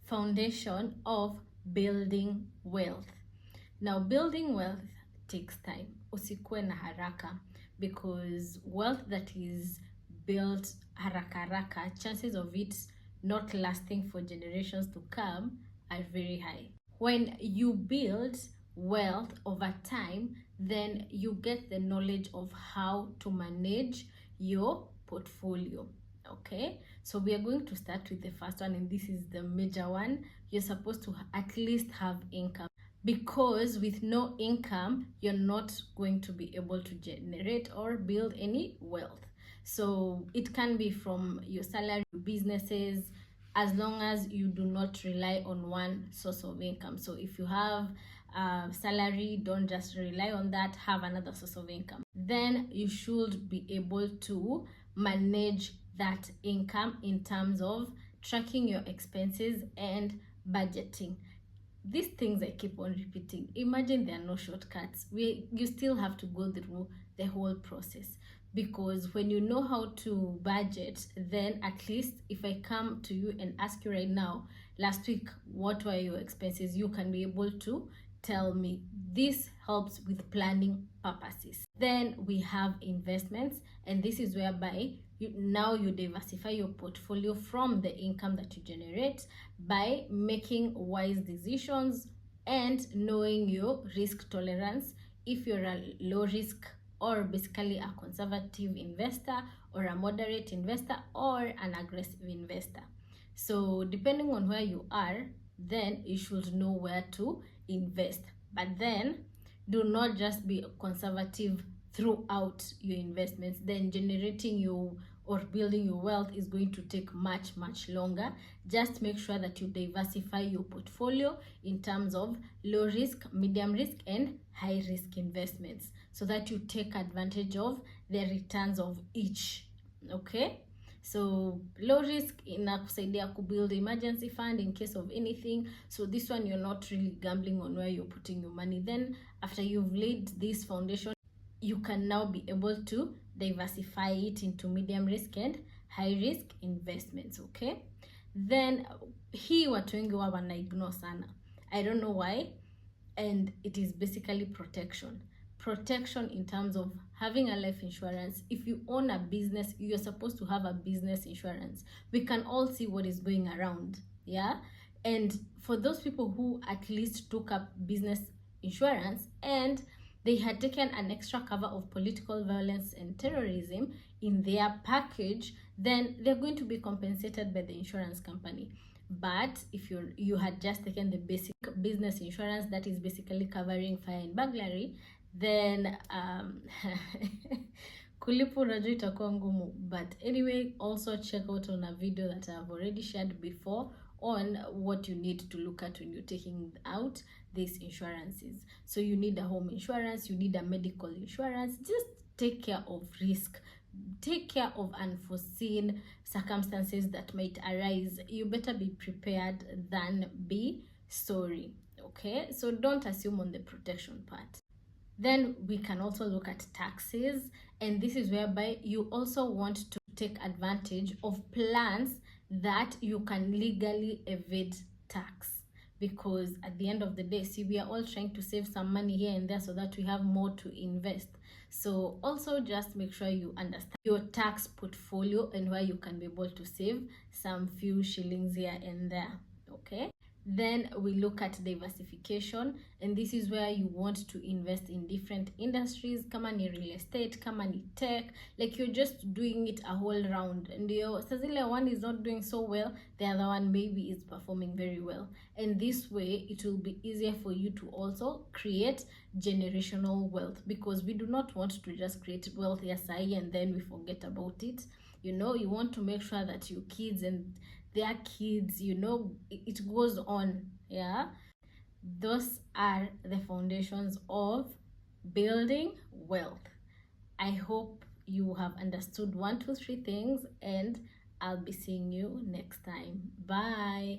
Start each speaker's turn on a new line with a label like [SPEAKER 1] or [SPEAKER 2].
[SPEAKER 1] foundation of building wealth. Now, building wealth takes time. Usikue na haraka, because wealth that is built haraka, chances of it not lasting for generations to come are very high. When you build wealth over time, then you get the knowledge of how to manage your portfolio. Okay, so we are going to start with the first one, and this is the major one. You're supposed to at least have income, because with no income you're not going to be able to generate or build any wealth. So it can be from your salary, businesses, as long as you do not rely on one source of income. So if you have salary, don't just rely on that, have another source of income. Then you should be able to manage that income in terms of tracking your expenses and budgeting. These things I keep on repeating. Imagine there are no shortcuts. You still have to go through the whole process, because when you know how to budget, then at least if I come to you and ask you right now, last week, what were your expenses, you can be able to tell me. This helps with planning purposes. Then we have investments, and this is whereby you diversify your portfolio from the income that you generate by making wise decisions and knowing your risk tolerance. If you're a low risk, or basically a conservative investor, or a moderate investor, or an aggressive investor. So depending on where you are, then you should know where to invest. But then do not just be conservative throughout your investments. Then generating your or building your wealth is going to take much longer. Just make sure that you diversify your portfolio in terms of low risk, medium risk, and high risk investments, so that you take advantage of the returns of each. Okay, so low risk inakusaidia kubuild emergency fund in case of anything. So this one, you're not really gambling on where you're putting your money. Then after you've laid this foundation, you can now be able to diversify it into medium risk and high risk investments. Okay, then hii watu wengi wa wana ignore sana. I don't know why, and it is basically protection in terms of having a life insurance. If you own a business, you're supposed to have a business insurance. We can all see what is going around, yeah. And for those people who at least took up business insurance and they had taken an extra cover of political violence and terrorism in their package, then they're going to be compensated by the insurance company. But if you had just taken the basic business insurance that is basically covering fire and burglary, then kulipa unajua itakuwa ngumu. But anyway, also check out on a video that I've already shared before on what you need to look at when you're taking out these insurances. So you need a home insurance, you need a medical insurance. Just take care of risk, take care of unforeseen circumstances that might arise. You better be prepared than be sorry. Okay, so don't assume on the protection part. Then we can also look at taxes, and this is whereby you also want to take advantage of plans that you can legally evade tax, because at the end of the day, see, we are all trying to save some money here and there so that we have more to invest. So also just make sure you understand your tax portfolio and where you can be able to save some few shillings here and there. Okay, then we look at diversification, and this is where you want to invest in different industries. Kama ni real estate, kama ni tech, like you're just doing it a whole round, and your sazile one is not doing so well, the other one maybe is performing very well, and this way it will be easier for you to also create generational wealth, because we do not want to just create wealth yasai and then we forget about it. You know, you want to make sure that your kids and their kids, you know, it goes on. Yeah, those are the foundations of building wealth. I hope you have understood 1, 2, 3 things, and I'll be seeing you next time. Bye.